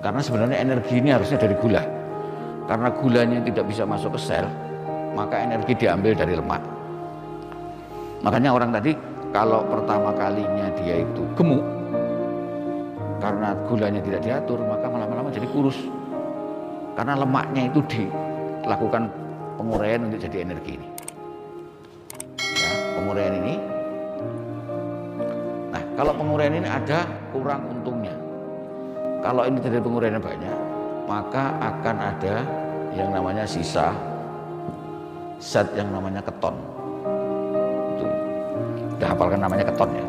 Karena sebenarnya energi ini harusnya dari gula. Karena gulanya tidak bisa masuk ke sel, maka energi diambil dari lemak. Makanya orang tadi kalau pertama kalinya dia itu gemuk, karena gulanya tidak diatur, maka lama-lama jadi kurus. Karena lemaknya itu dilakukan penguraian untuk jadi energi ini. Ya, penguraian ini. Nah, kalau penguraian ini ada kurang untungnya. Kalau ini terjadi penguraian banyak, maka akan ada yang namanya sisa zat yang namanya keton. Itu. Udah hafalkan namanya keton ya.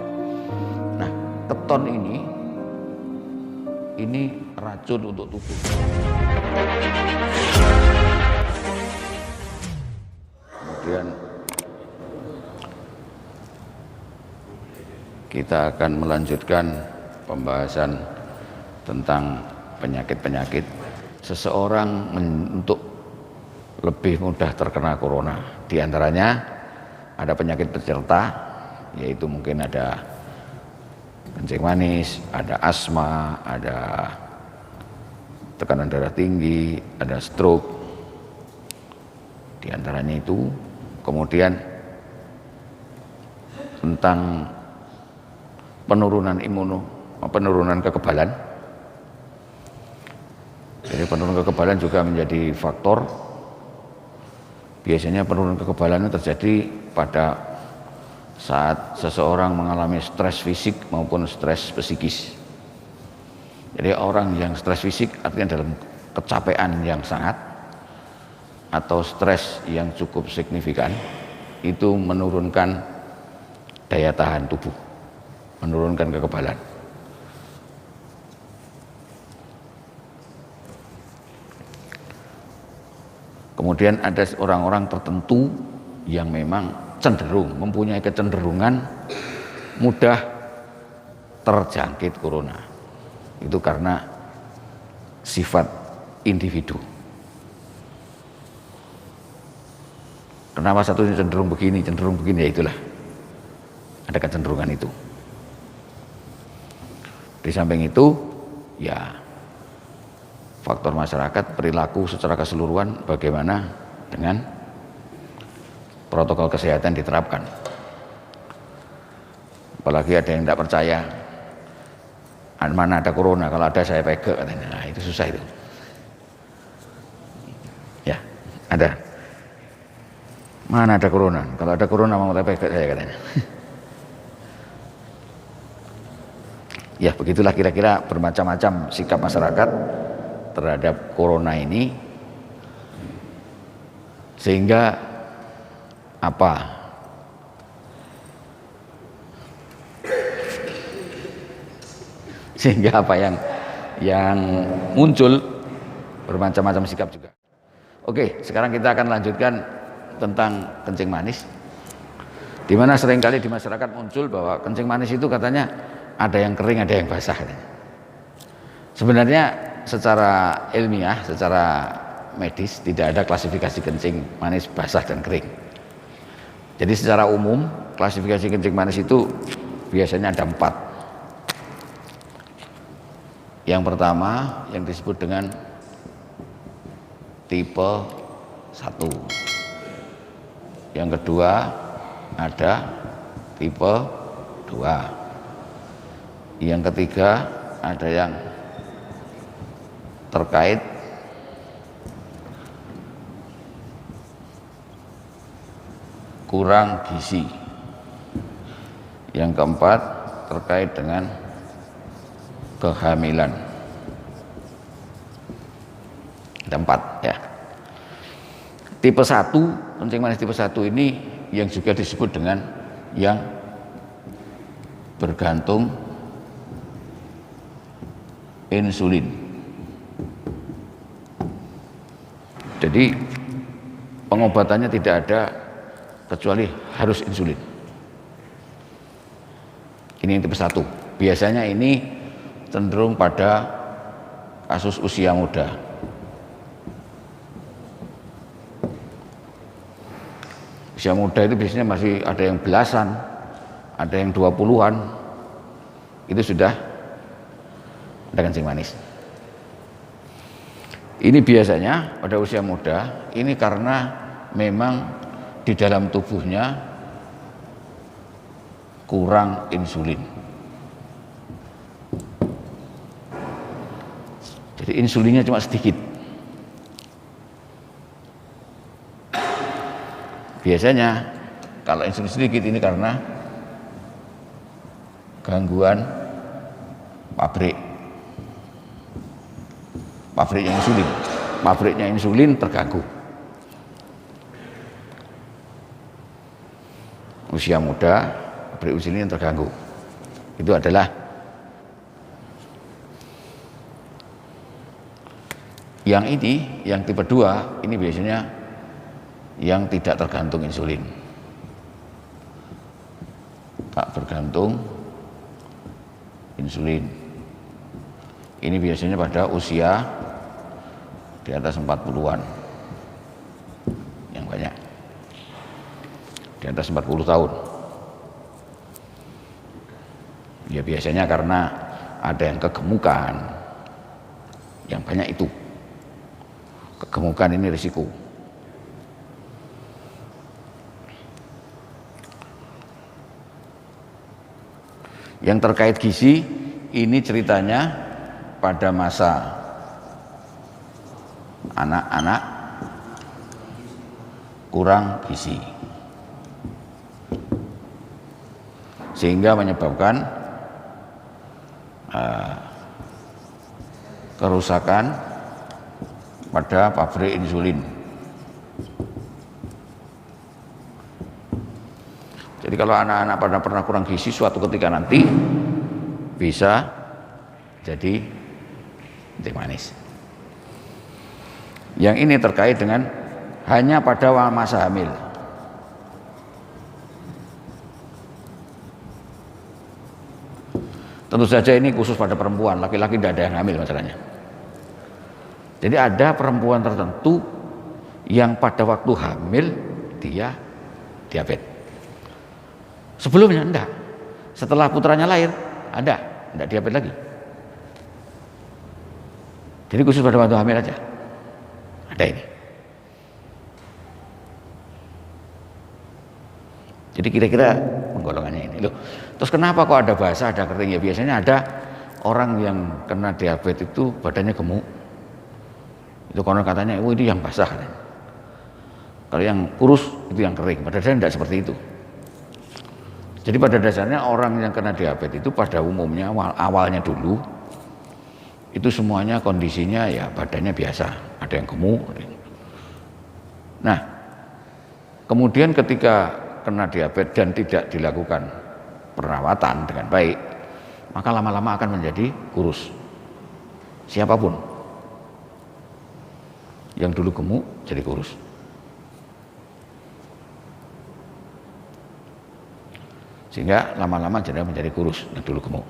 Nah, keton ini racun untuk tubuh. Kemudian kita akan melanjutkan pembahasan tentang penyakit-penyakit seseorang untuk lebih mudah terkena corona. Di antaranya ada penyakit penyerta, yaitu mungkin ada kencing manis, ada asma, ada tekanan darah tinggi, ada stroke. Di antaranya itu. Kemudian tentang penurunan kekebalan. Jadi penurunan kekebalan juga menjadi faktor. Biasanya penurunan kekebalan itu terjadi pada saat seseorang mengalami stres fisik maupun stres psikis. Jadi orang yang stres fisik artinya dalam kecapean yang sangat atau stres yang cukup signifikan, itu menurunkan daya tahan tubuh, menurunkan kekebalan. Kemudian ada orang-orang tertentu yang memang cenderung mempunyai kecenderungan mudah terjangkit corona. Itu karena sifat individu. Kenapa satu cenderung begini, ya itulah. Ada kecenderungan itu. Di samping itu, ya faktor masyarakat, perilaku secara keseluruhan, bagaimana dengan protokol kesehatan diterapkan. Apalagi ada yang tidak percaya mana ada corona, kalau ada saya pegang katanya. Nah, itu susah itu. Ya, ada. Mana ada corona? Kalau ada corona mau pegang saya katanya. Ya, begitulah kira-kira bermacam-macam sikap masyarakat terhadap corona ini, sehingga apa? Sehingga apa yang muncul bermacam-macam sikap juga. Oke, sekarang kita akan lanjutkan tentang kencing manis. Di mana seringkali di masyarakat muncul bahwa kencing manis itu katanya ada yang kering, ada yang basah katanya. Sebenarnya secara ilmiah, secara medis tidak ada klasifikasi kencing manis basah dan kering. Jadi secara umum klasifikasi kencing manis itu biasanya ada 4. Yang pertama yang disebut dengan tipe 1. Yang kedua ada tipe 2. Yang ketiga ada yang terkait kurang gizi. Yang keempat terkait dengan kehamilan. Ada 4 ya. Tipe 1, kencing manis tipe 1 ini yang juga disebut dengan yang bergantung insulin. Jadi pengobatannya tidak ada kecuali harus insulin. Ini yang tipe 1. Biasanya ini cenderung pada kasus usia muda. Usia muda itu biasanya masih ada yang belasan, ada yang 20-an. Itu sudah ada kencing manis. Ini biasanya pada usia muda, ini karena memang di dalam tubuhnya kurang insulin. Jadi insulinnya cuma sedikit. Biasanya kalau insulin sedikit ini karena gangguan pabriknya insulin terganggu. Usia muda, pabrik insulin terganggu. Itu adalah yang ini, yang tipe 2 ini biasanya yang tidak tergantung insulin, tak bergantung insulin. Ini biasanya pada usia di atas 40-an, yang banyak di atas 40 tahun. Ya biasanya karena ada yang kegemukan, yang banyak itu. Kegemukan ini risiko. Yang terkait gizi, ini ceritanya pada masa anak-anak kurang gizi, sehingga menyebabkan kerusakan pada pabrik insulin. Jadi kalau anak-anak pada pernah kurang gizi, suatu ketika nanti bisa jadi kencing manis. Yang ini terkait dengan hanya pada masa hamil. Tentu saja ini khusus pada perempuan, laki-laki tidak ada yang hamil masalahnya. Jadi ada perempuan tertentu yang pada waktu hamil dia diabetes. Sebelumnya enggak. Setelah putranya lahir ada, enggak diabetes lagi. Jadi khusus pada waktu hamil aja. Ada ini. Jadi kira-kira penggolongannya ini loh. Terus kenapa kok ada basah, ada kering? Ya biasanya ada orang yang kena diabetes itu badannya gemuk. Itu konon katanya, oh itu yang basah. Kalau yang kurus itu yang kering. Padahal tidak seperti itu. Jadi pada dasarnya orang yang kena diabetes itu pada umumnya awalnya dulu itu semuanya kondisinya ya badannya biasa, ada yang gemuk. Nah, kemudian ketika kena diabetes dan tidak dilakukan perawatan dengan baik, maka lama-lama akan menjadi kurus. Siapapun yang dulu gemuk jadi kurus. Sehingga lama-lama jadi menjadi kurus yang dulu gemuk.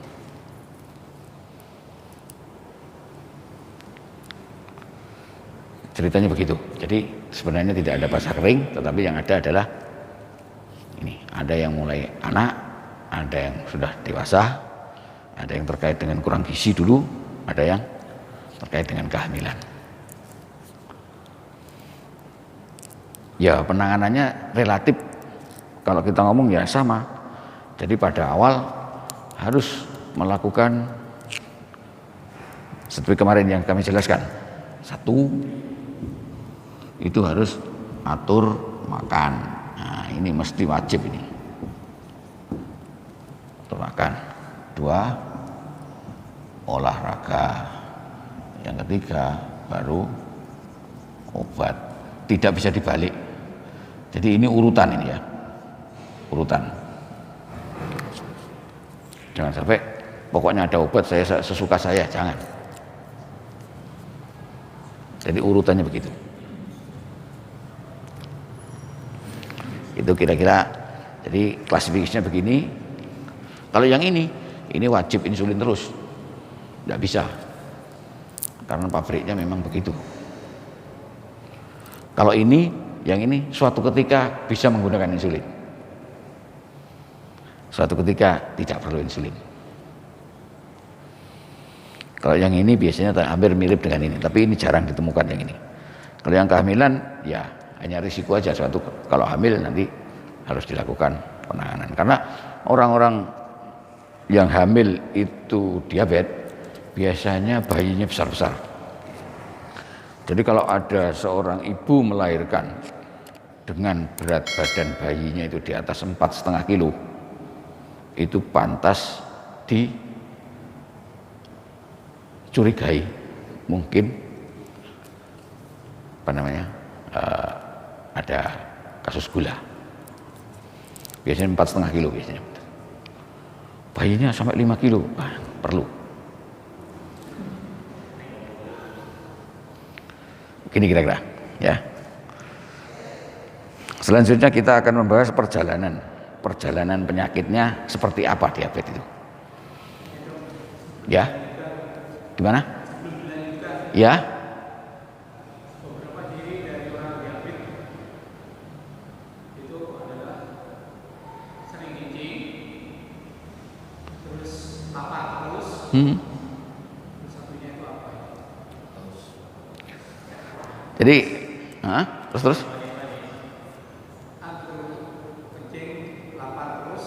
Ceritanya begitu. Jadi sebenarnya tidak ada basah kering, tetapi yang ada adalah ini. Ada yang mulai anak, ada yang sudah dewasa, ada yang terkait dengan kurang gizi dulu, ada yang terkait dengan kehamilan. Ya penanganannya relatif kalau kita ngomong ya sama. Jadi pada awal harus melakukan seperti kemarin yang kami jelaskan. Satu, itu harus atur makan. Nah, ini mesti wajib ini. Atur makan. Dua, olahraga. Yang ketiga, baru obat. Tidak bisa dibalik. Jadi ini urutan ini ya. Urutan. Jangan sampai pokoknya ada obat saya sesuka saya, jangan. Jadi urutannya begitu. Itu kira-kira. Jadi klasifikasinya begini. Kalau yang ini wajib insulin terus. Tidak bisa. Karena pabriknya memang begitu. Kalau yang ini suatu ketika bisa menggunakan insulin. Suatu ketika tidak perlu insulin. Kalau yang ini biasanya hampir mirip dengan ini, tapi ini jarang ditemukan yang ini. Kalau yang kehamilan ya hanya risiko aja, suatu kalau hamil nanti harus dilakukan penanganan. Karena orang-orang yang hamil itu diabetes biasanya bayinya besar-besar. Jadi kalau ada seorang ibu melahirkan dengan berat badan bayinya itu di atas 4,5 kilo, itu pantas dicurigai mungkin ada kasus gula. Biasanya 4,5 kilo biasanya. Bayinya sampai 5 kilo, perlu. Gini kira-kira, ya. Selanjutnya kita akan membahas perjalanan penyakitnya seperti apa diabetes itu. Ya, gimana? Ya. Beberapa ciri dari orang diabetes itu adalah sering kencing, terus lapar terus. Terus satunya itu apa? Jadi, terus? Kencing, lapar terus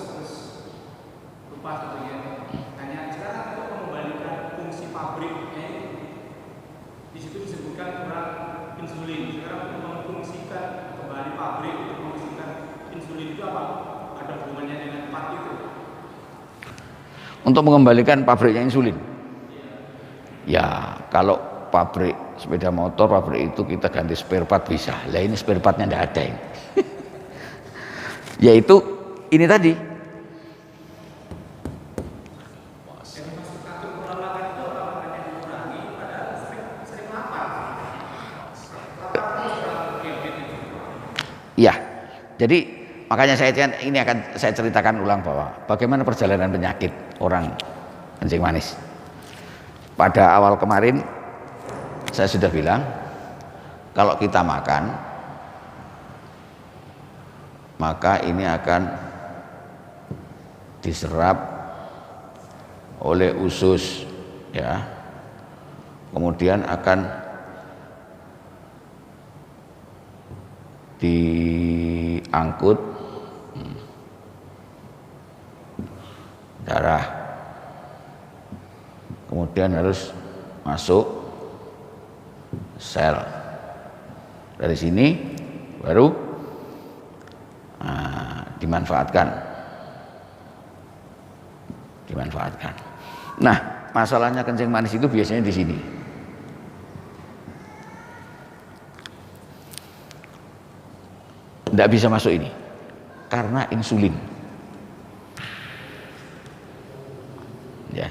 lupa satunya. Hanya sekarang untuk mengembalikan fungsi pabriknya di situ disebutkan kurang insulin. Sekarang untuk memfungsikan kembali pabrik untuk memfungsikan insulin itu apa? Ada hubungannya dengan part itu? Untuk mengembalikan pabriknya insulin. Ya, kalau pabrik sepeda motor, pabrik itu kita ganti spare part bisa. Lah ini spare partnya tidak ada ini. Yaitu ini tadi. Jadi maksud atur pola makan itu orang-orang yang dikurangi padahal sering lapar. Lapar terus dalam diabetes itu. Ya, jadi makanya ini akan saya ceritakan ulang bahwa bagaimana perjalanan penyakit orang kencing manis. Pada awal kemarin saya sudah bilang kalau kita makan maka ini akan diserap oleh usus, ya, kemudian akan diangkut darah, kemudian harus masuk sel. Dari sini baru dimanfaatkan. Nah, masalahnya kencing manis itu biasanya di sini. Tidak bisa masuk ini karena insulin. Ya,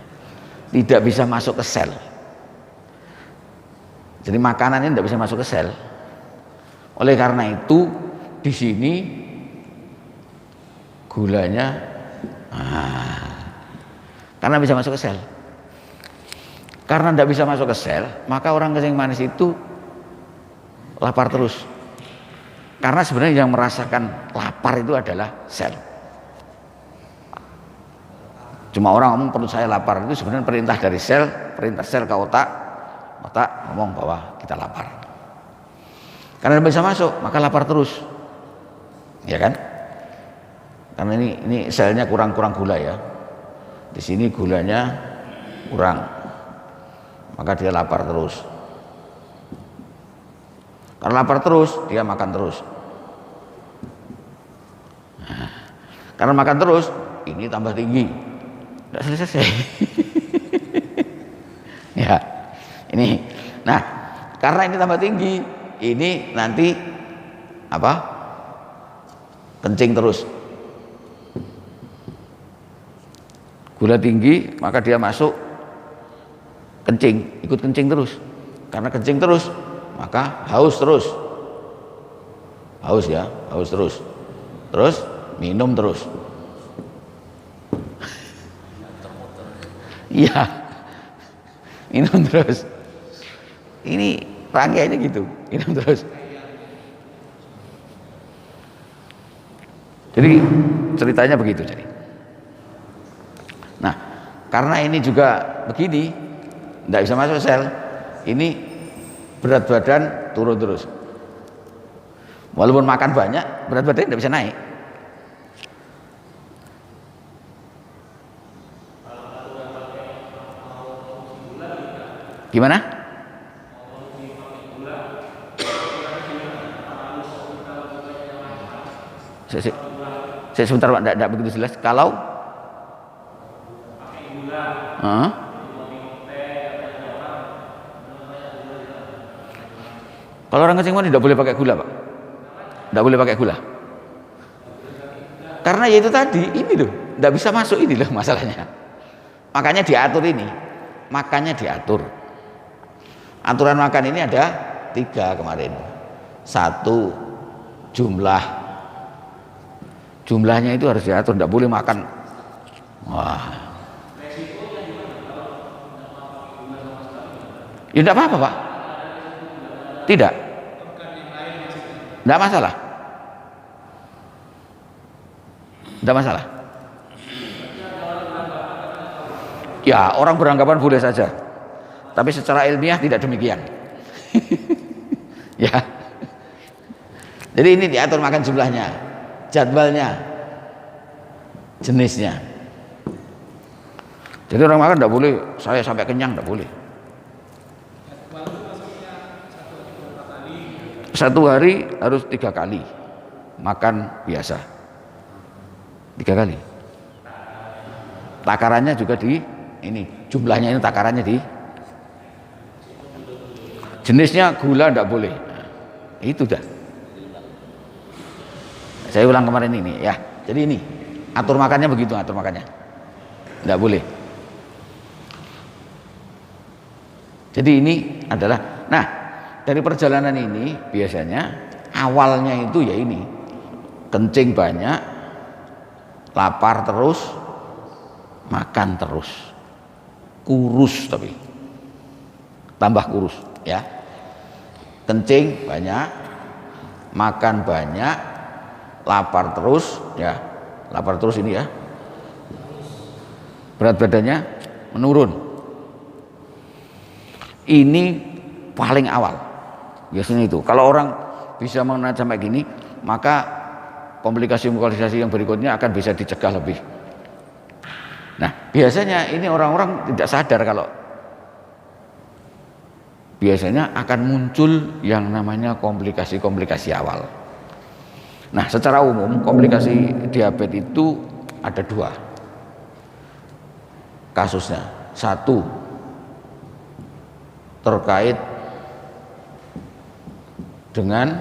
tidak bisa masuk ke sel. Jadi makanan ini tidak bisa masuk ke sel. Oleh karena itu di sini gulanya karena bisa masuk ke sel. Karena tidak bisa masuk ke sel, maka orang kencing manis itu lapar terus. Karena sebenarnya yang merasakan lapar itu adalah sel. Cuma orang ngomong perut saya lapar, itu sebenarnya perintah dari sel, perintah sel ke otak ngomong bahwa kita lapar. Karena tidak bisa masuk, maka lapar terus. Ya kan? Karena ini selnya kurang gula ya. Di sini gulanya kurang, maka dia lapar terus. Karena lapar terus, dia makan terus. Nah, karena makan terus, ini tambah tinggi, tidak selesai. Ya, ini. Nah, karena ini tambah tinggi, ini nanti apa? Kencing terus. Gula tinggi, maka dia masuk kencing, ikut kencing terus. Karena kencing terus, maka haus terus. Haus ya, haus terus. Terus minum terus. Iya. Minum terus. Ini rangkaiannya gitu, minum terus. Jadi ceritanya begitu jadi. Nah, karena ini juga begini, tidak bisa masuk sel. Ini berat badan turun terus. Walaupun makan banyak, berat badan tidak bisa naik. Gimana? Saya sebentar Pak, tidak begitu jelas. Kalau kalau orang kencing manis tidak boleh pakai gula Pak, tidak boleh pakai gula. Karena ya itu tadi, ini loh, tidak bisa masuk ini loh masalahnya. Makanya diatur ini, makannya diatur. Aturan makan ini ada 3 kemarin. 1, jumlahnya itu harus diatur, tidak boleh makan. Wah, ya tidak apa-apa Pak, tidak masalah, tidak masalah. Ya orang beranggapan boleh saja, tapi secara ilmiah tidak demikian. Ya, jadi ini diatur makan jumlahnya, jadwalnya, jenisnya. Jadi orang makan tidak boleh saya sampai kenyang, tidak boleh. Satu hari harus 3 kali makan biasa, 3 kali. Takarannya juga di ini, jumlahnya ini takarannya di jenisnya, gula tidak boleh. Itu dah. Saya ulang kemarin ini ya. Jadi ini atur makannya begitu, atur makannya. Tidak boleh. Jadi ini adalah, nah dari perjalanan ini biasanya awalnya itu ya ini, kencing banyak, lapar terus, makan terus, kurus tapi tambah kurus ya. Kencing banyak, makan banyak, lapar terus ya, lapar terus ini ya, berat badannya menurun. Ini paling awal biasanya itu. Kalau orang bisa mengenal sampai gini, maka komplikasi-komplikasi yang berikutnya akan bisa dicegah lebih. Nah biasanya ini orang-orang tidak sadar kalau biasanya akan muncul yang namanya komplikasi-komplikasi awal. Nah secara umum komplikasi diabetes itu ada 2 kasusnya. 1 terkait dengan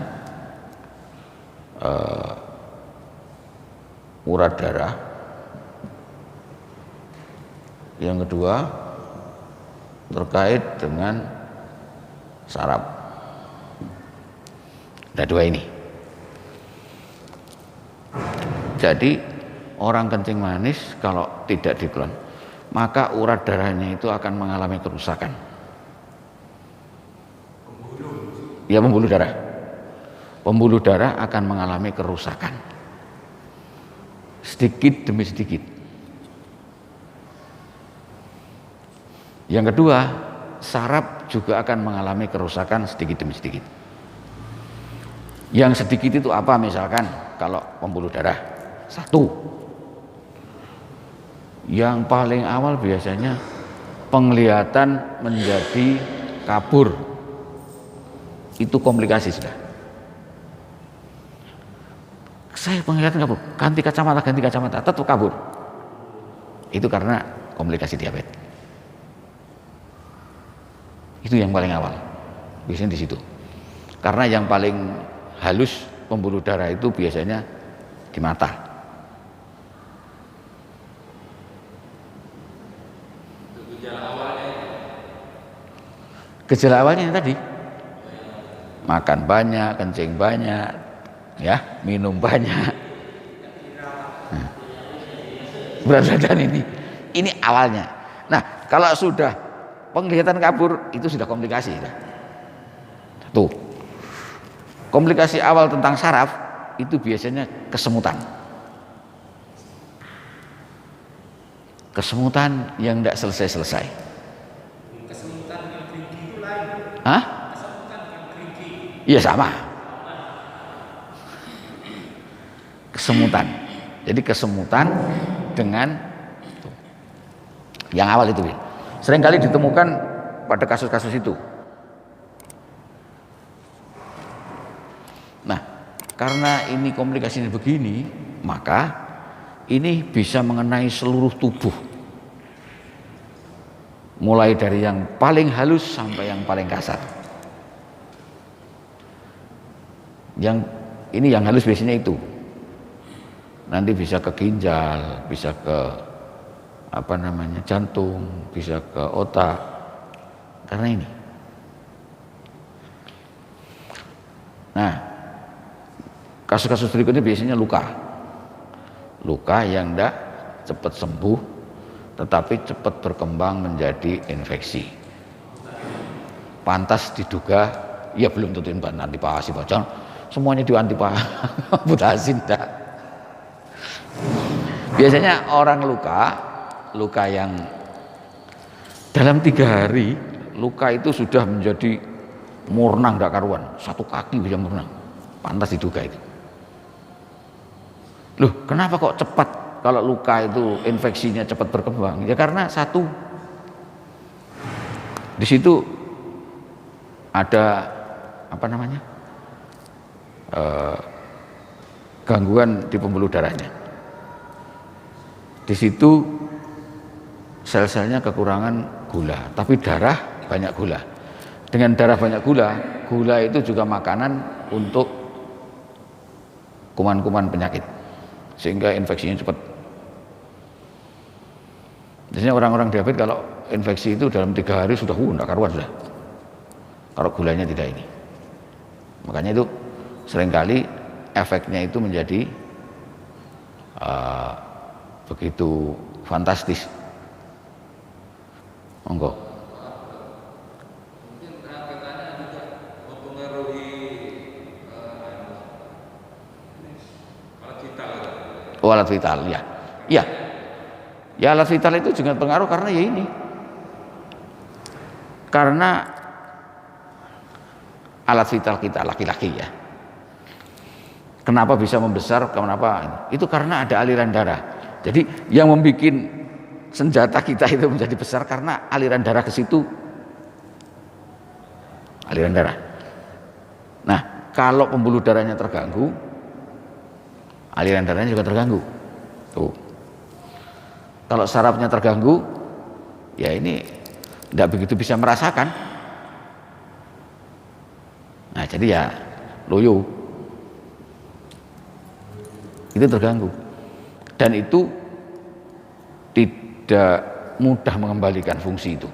urat darah. Yang kedua terkait dengan saraf. Ada 2 ini. Jadi orang kencing manis kalau tidak dikeluarkan, maka urat darahnya itu akan mengalami kerusakan. Ya pembuluh darah. Pembuluh darah akan mengalami kerusakan. Sedikit demi sedikit. Yang kedua, saraf juga akan mengalami kerusakan sedikit demi sedikit. Yang sedikit itu apa? Misalkan kalau pembuluh darah 1, yang paling awal biasanya penglihatan menjadi kabur. Itu komplikasi sudah. Saya penglihatan kabur, ganti kacamata tetap kabur. Itu karena komplikasi diabetes. Itu yang paling awal. Biasanya di situ. Karena yang paling halus pembuluh darah itu biasanya di mata. Gejala awalnya yang tadi, makan banyak, kencing banyak, ya, minum banyak. Nah, berat badan ini awalnya. Nah, kalau sudah penglihatan kabur, itu sudah komplikasi. Tuh, komplikasi awal tentang saraf itu biasanya kesemutan. Kesemutan yang tidak selesai-selesai. Hah? Iya sama. Kesemutan. Jadi kesemutan dengan yang awal itu, seringkali ditemukan pada kasus-kasus itu. Nah, karena ini komplikasinya begini, maka ini bisa mengenai seluruh tubuh, mulai dari yang paling halus sampai yang paling kasar. Yang ini yang halus biasanya itu, nanti bisa ke ginjal, bisa ke jantung, bisa ke otak, karena ini. Nah, kasus-kasus berikutnya biasanya luka yang tidak cepat sembuh, tetapi cepat berkembang menjadi infeksi. Pantas diduga, ya belum tentu antipasi, jangan semuanya diantipasi, tidak. Biasanya orang luka yang dalam 3 hari, luka itu sudah menjadi murnang, tidak karuan, 1 kaki bisa murnang, pantas diduga itu. Loh, kenapa kok cepat kalau luka itu infeksinya cepat berkembang? Ya karena satu, di situ ada gangguan di pembuluh darahnya. Di situ sel-selnya kekurangan gula, tapi darah banyak gula. Dengan darah banyak gula itu juga makanan untuk kuman-kuman penyakit, sehingga infeksinya cepat. Biasanya orang-orang diabetes kalau infeksi itu dalam 3 hari sudah tidak karuan sudah, kalau gulanya tidak ini. Makanya itu seringkali efeknya itu menjadi begitu fantastis. Monggo. Mungkin kaitannya juga mempengaruhi alat vital. Oh, alat vital, ya. Iya. Ya, alat vital itu juga pengaruh karena ya ini. Karena alat vital kita laki-laki ya. Kenapa bisa membesar? Kenapa? Itu karena ada aliran darah. Jadi yang membuat senjata kita itu menjadi besar karena aliran darah ke situ. Aliran darah. Nah, kalau pembuluh darahnya terganggu, aliran darahnya juga terganggu. Tuh. Kalau sarafnya terganggu, ya ini tidak begitu bisa merasakan. Nah, jadi ya loyo. Itu terganggu. Dan itu tidak mudah mengembalikan fungsi itu.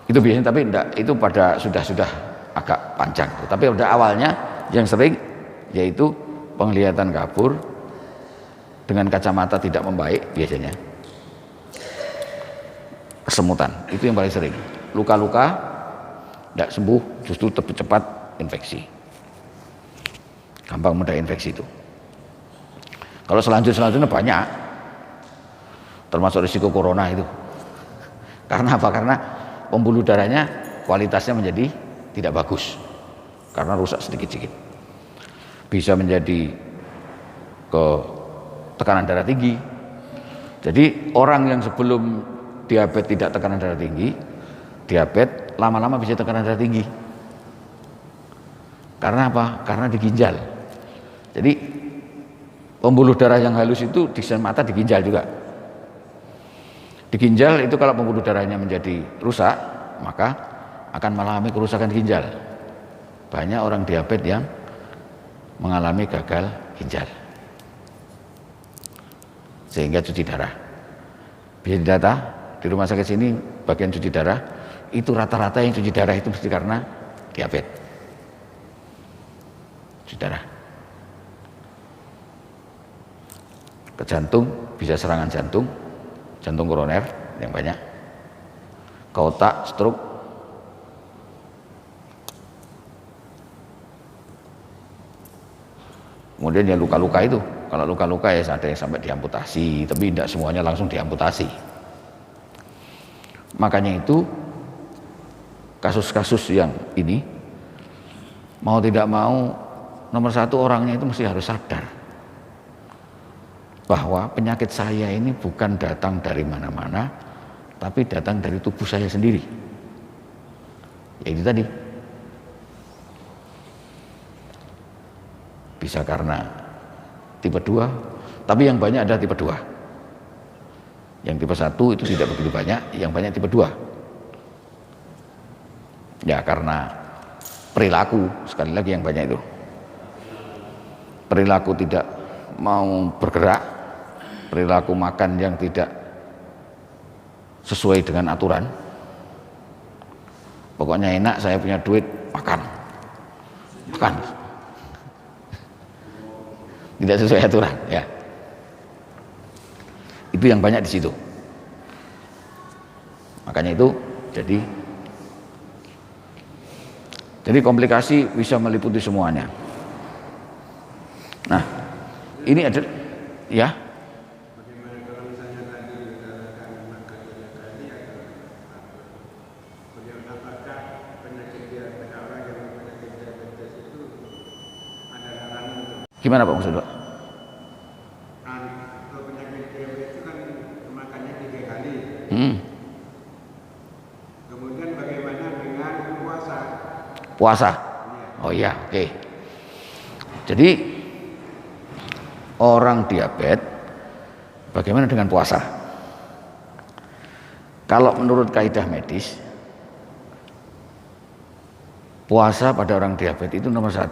Itu biasanya, tapi enggak, itu pada sudah agak panjang. Tapi pada awalnya yang sering yaitu penglihatan kabur dengan kacamata tidak membaik biasanya. Kesemutan, itu yang paling sering. Luka-luka tidak sembuh, justru cepat infeksi. Gampang mudah infeksi itu. Kalau selanjutnya banyak, termasuk risiko corona itu. Karena apa? Karena pembuluh darahnya kualitasnya menjadi tidak bagus, karena rusak sedikit-sedikit. Bisa menjadi ke tekanan darah tinggi. Jadi orang yang sebelum diabetes tidak tekanan darah tinggi, diabetes lama-lama bisa tekanan darah tinggi. Karena apa? Karena di ginjal. Jadi pembuluh darah yang halus itu di mata, di ginjal juga. Di ginjal itu kalau pembuluh darahnya menjadi rusak, maka akan mengalami kerusakan ginjal. Banyak orang diabetes yang mengalami gagal ginjal, sehingga cuci darah. Bisa didata di rumah sakit sini, bagian cuci darah itu rata-rata yang cuci darah itu mesti karena diabetes. Cuci darah. Ke jantung, bisa serangan jantung, jantung koroner yang banyak. Ke otak, stroke. Kemudian yang luka-luka itu, kalau luka-luka ya ada yang sampai diamputasi, tapi tidak semuanya langsung diamputasi. Makanya itu kasus-kasus yang ini mau tidak mau nomor satu orangnya itu mesti harus sadar bahwa penyakit saya ini bukan datang dari mana-mana, tapi datang dari tubuh saya sendiri. Ya itu tadi, bisa karena tipe 2, tapi yang banyak ada tipe 2. Yang tipe 1 itu tidak begitu banyak, yang banyak tipe 2. Ya karena perilaku, sekali lagi yang banyak itu. Perilaku tidak mau bergerak, perilaku makan yang tidak sesuai dengan aturan. Pokoknya enak, saya punya duit, makan. Makan. Tidak sesuai aturan, ya. Itu yang banyak di situ. Makanya itu jadi komplikasi bisa meliputi semuanya. Nah, ini ada ya. Bagaimana kalau misalnya tadi dikatakan maka ini apakah penyakit pada orang yang penyakit diabetes itu ada larangan untuk Gimana Pak maksud Pak? kalau penyakit diabetes itu kan makannya 3 kali. Kemudian bagaimana dengan puasa? Puasa. Oh iya, oke. Jadi orang diabetes bagaimana dengan puasa? Kalau menurut kaidah medis, puasa pada orang diabetes itu nomor 1,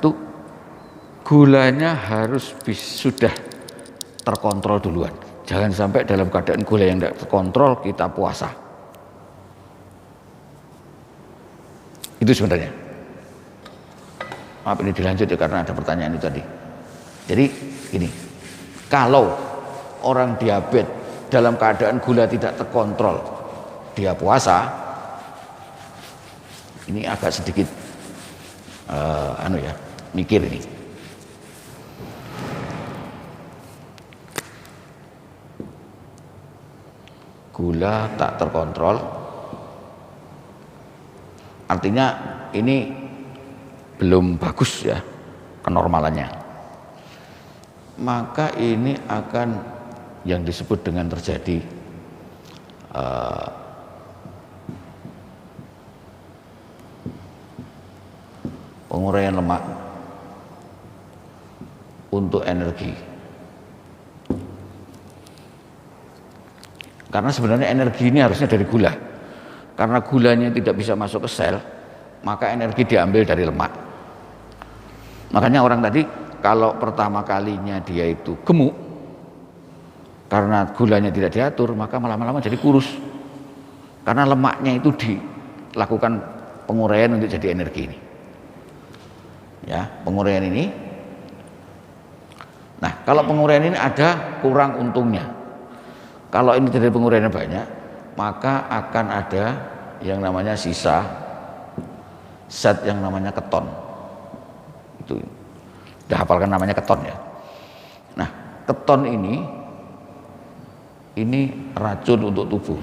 gulanya harus sudah terkontrol duluan. Jangan sampai dalam keadaan gula yang tidak terkontrol kita puasa. Itu sebenarnya. Maaf ini dilanjut ya karena ada pertanyaan itu tadi. Jadi gini, kalau orang diabetes dalam keadaan gula tidak terkontrol dia puasa, ini agak sedikit mikir ini. Gula tak terkontrol artinya ini belum bagus ya kenormalannya, maka ini akan yang disebut dengan terjadi penguraian lemak untuk energi. Karena sebenarnya energi ini harusnya dari gula. Karena gulanya tidak bisa masuk ke sel, maka energi diambil dari lemak. Makanya orang tadi kalau pertama kalinya dia itu gemuk, karena gulanya tidak diatur, maka lama-lama jadi kurus. Karena lemaknya itu dilakukan penguraian untuk jadi energi ini. Ya, penguraian ini. Nah, kalau penguraian ini ada kurang untungnya. Kalau ini dari penguraiannya banyak, maka akan ada yang namanya sisa zat yang namanya keton. Itu sudah hafalkan namanya keton ya. Nah, keton ini racun untuk tubuh.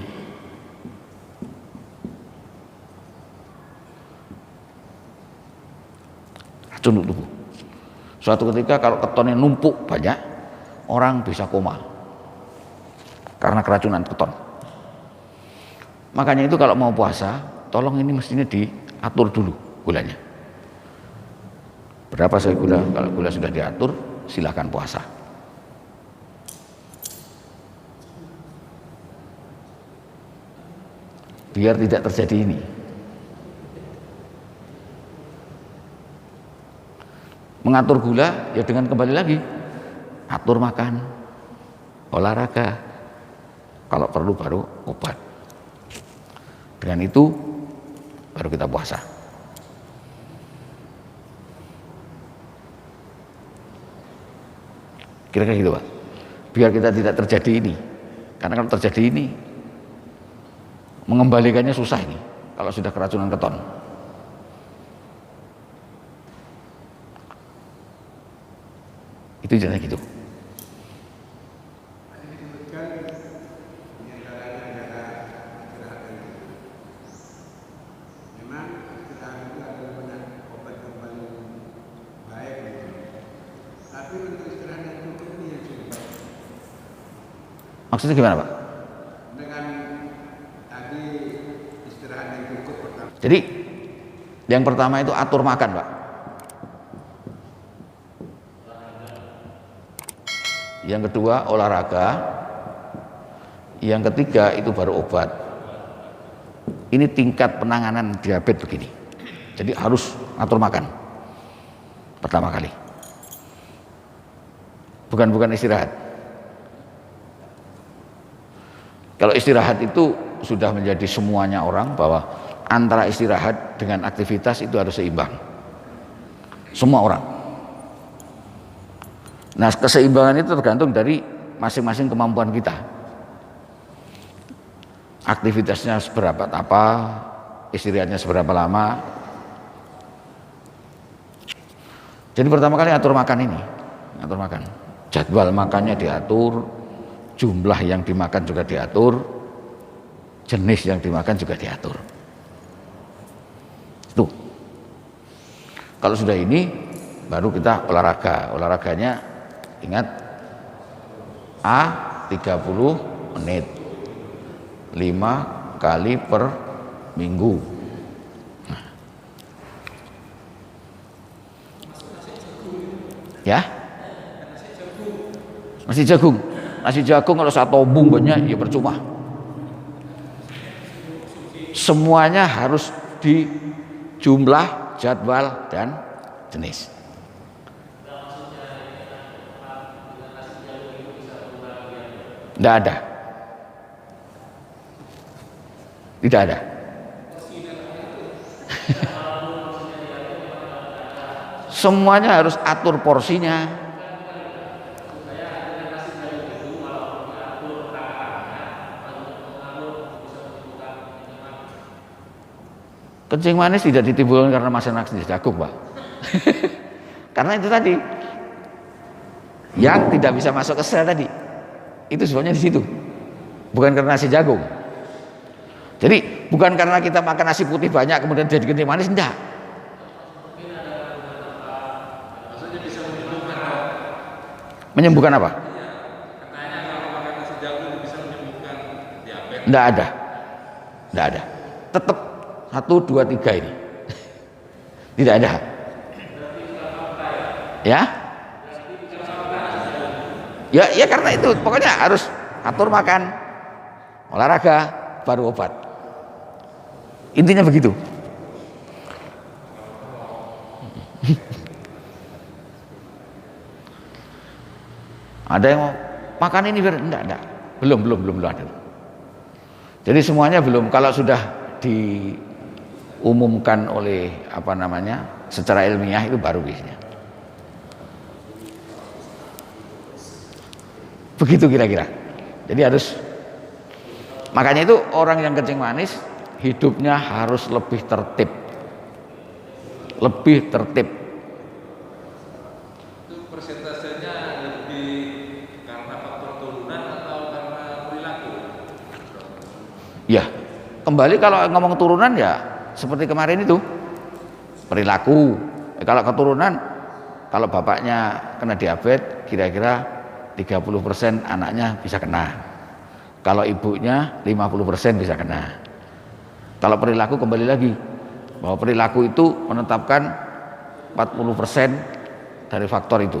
Racun untuk tubuh. Suatu ketika kalau ketonnya numpuk banyak, orang bisa koma karena keracunan keton. Makanya itu kalau mau puasa, tolong ini mestinya diatur dulu gulanya. Berapa saya gula? Kalau gula sudah diatur, silakan puasa. Biar tidak terjadi ini. Mengatur gula ya dengan kembali lagi atur makan, olahraga, kalau perlu baru obat. Dengan itu baru kita puasa. Kira-kira gitu Pak, biar kita tidak terjadi ini. Karena kalau terjadi ini mengembalikannya susah ini kalau sudah keracunan keton. Itu jelas gitu. Maksudnya gimana Pak? Dengan tadi istirahat yang cukup pertama. Jadi yang pertama itu atur makan Pak. Yang kedua olahraga. Yang ketiga itu baru obat. Ini tingkat penanganan diabetes begini. Jadi harus atur makan pertama kali. Bukan istirahat. Kalau istirahat itu sudah menjadi semuanya orang bahwa antara istirahat dengan aktivitas itu harus seimbang. Semua orang. Nah, keseimbangan itu tergantung dari masing-masing kemampuan kita. Aktivitasnya seberapa apa, istirahatnya seberapa lama. Jadi pertama kali atur makan ini, atur makan. Jadwal makannya diatur, jumlah yang dimakan juga diatur, jenis yang dimakan juga diatur. Tuh. Kalau sudah ini, baru kita olahraga. Olahraganya ingat A 30 menit. 5 kali per minggu. Nah. Ya? Nasi jagung. Nasi jagung kalau satu obung banyak ya percuma. Semuanya harus di jumlah, jadwal dan jenis. Tidak ada. Tidak ada. Semuanya harus atur porsinya. Kencing manis tidak ditimbulkan karena makan nasi jagung, Pak. Karena itu tadi yang tidak bisa masuk ke sel tadi. Itu sebabnya di situ. Bukan karena nasi jagung. Jadi bukan karena kita makan nasi putih banyak kemudian jadi kencing manis, enggak. Maksudnya bisa menyembuhkan, Pak. Menyembuhkan apa? Katanya kalau makan nasi jagung itu bisa menyembuhkan diabetes. Enggak ada. Enggak ada. Tetap 1, 2, 3 ini. Tidak ada. Ya? Ya karena itu pokoknya harus atur makan, olahraga, baru obat. Intinya begitu. Ada yang mau makan ini enggak. Belum ada. Jadi semuanya belum. Kalau sudah diumumkan oleh secara ilmiah itu baru biasanya. Begitu kira-kira. Jadi harus, makanya itu orang yang kencing manis hidupnya harus lebih tertib. Lebih tertib. Itu persentasenya lebih karena faktor turunan atau karena perilaku? Ya, kembali kalau ngomong turunan ya seperti kemarin itu perilaku. Kalau keturunan, kalau bapaknya kena diabetes, kira-kira 30% anaknya bisa kena. Kalau ibunya 50% bisa kena. Kalau perilaku kembali lagi bahwa perilaku itu menetapkan 40% dari faktor itu.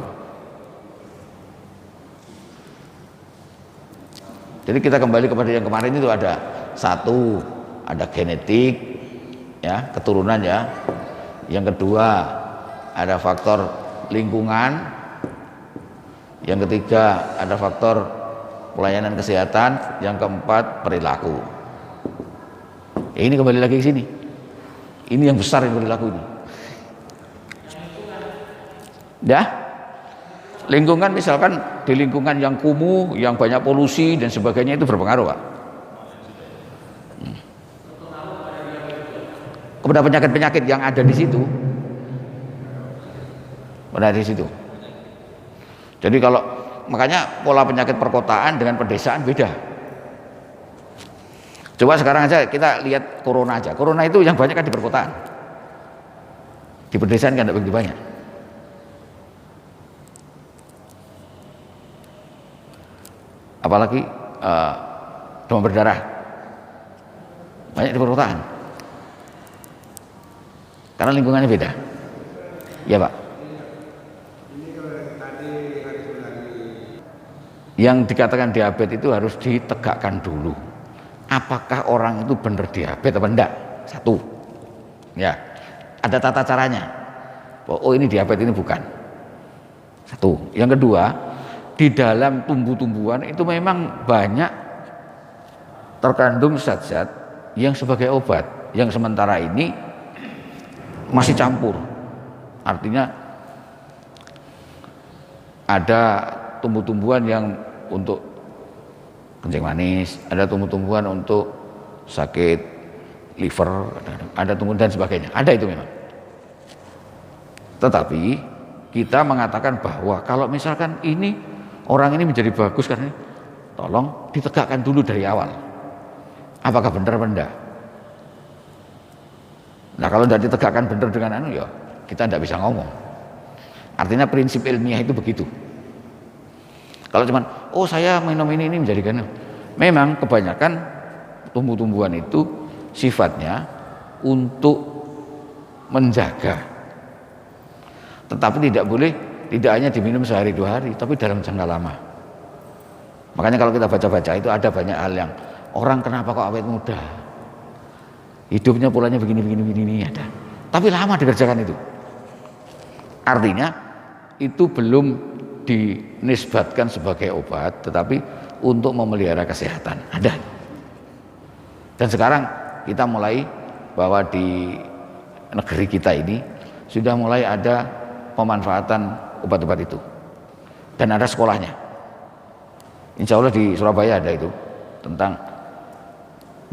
Jadi kita kembali kepada yang kemarin itu ada ada genetik, ya, keturunan ya. Yang kedua ada faktor lingkungan. Yang ketiga ada faktor pelayanan kesehatan, yang keempat perilaku. Ya, ini kembali lagi ke sini. Ini yang besar yang perilaku ini. Ya, lingkungan misalkan di lingkungan yang kumuh, yang banyak polusi dan sebagainya itu berpengaruh, Pak. Kepada penyakit-penyakit yang ada di situ, Jadi kalau makanya pola penyakit perkotaan dengan pedesaan beda. Coba sekarang aja kita lihat corona aja. Corona itu yang banyak kan di perkotaan. Di pedesaan kan tidak begitu banyak. Apalagi demam berdarah, banyak di perkotaan. Karena lingkungannya beda. Ya Pak. Ini kalau tadi harus melalui Yang dikatakan diabetes itu harus ditegakkan dulu. Apakah orang itu benar diabetes atau enggak? Satu. Ya. Ada tata caranya. Oh ini diabetes, ini bukan. Satu. Yang kedua, di dalam tumbuh-tumbuhan itu memang banyak terkandung zat-zat yang sebagai obat, yang sementara ini masih campur. Artinya ada tumbuh-tumbuhan yang untuk kencing manis, ada tumbuh-tumbuhan untuk sakit liver, ada tumbuhan dan sebagainya. Ada itu memang. Tetapi kita mengatakan bahwa kalau misalkan ini orang ini menjadi bagus karena ini, tolong ditegakkan dulu dari awal. Apakah benar atau enggak? Nah kalau tidak ditegakkan benar dengan anu ya kita tidak bisa ngomong. Artinya prinsip ilmiah itu begitu. Kalau cuman oh saya minum ini menjadikan, memang kebanyakan tumbuh-tumbuhan itu sifatnya untuk menjaga. Tetapi tidak boleh, tidak hanya diminum sehari dua hari, tapi dalam jangka lama. Makanya kalau kita baca-baca itu ada banyak hal yang orang kenapa kok awet muda, hidupnya polanya begini ada. Tapi lama dikerjakan itu. Artinya itu belum dinisbatkan sebagai obat, tetapi untuk memelihara kesehatan. Ada. Dan sekarang kita mulai bahwa di negeri kita ini sudah mulai ada pemanfaatan obat-obat itu. Dan ada sekolahnya. Insya Allah di Surabaya ada itu tentang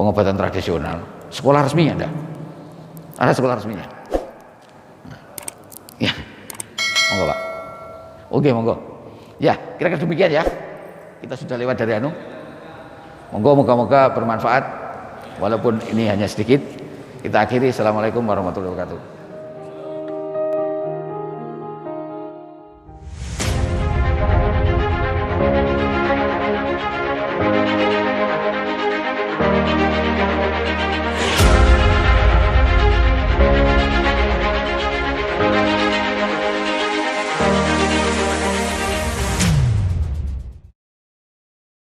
pengobatan tradisional. Sekolah resmi ada. Ada sekolah resminya. Ya. Monggo Pak. Oke monggo. Ya kira-kira demikian ya. Kita sudah lewat dari anu. Monggo moga-moga bermanfaat. Walaupun ini hanya sedikit. Kita akhiri. Assalamualaikum warahmatullahi wabarakatuh.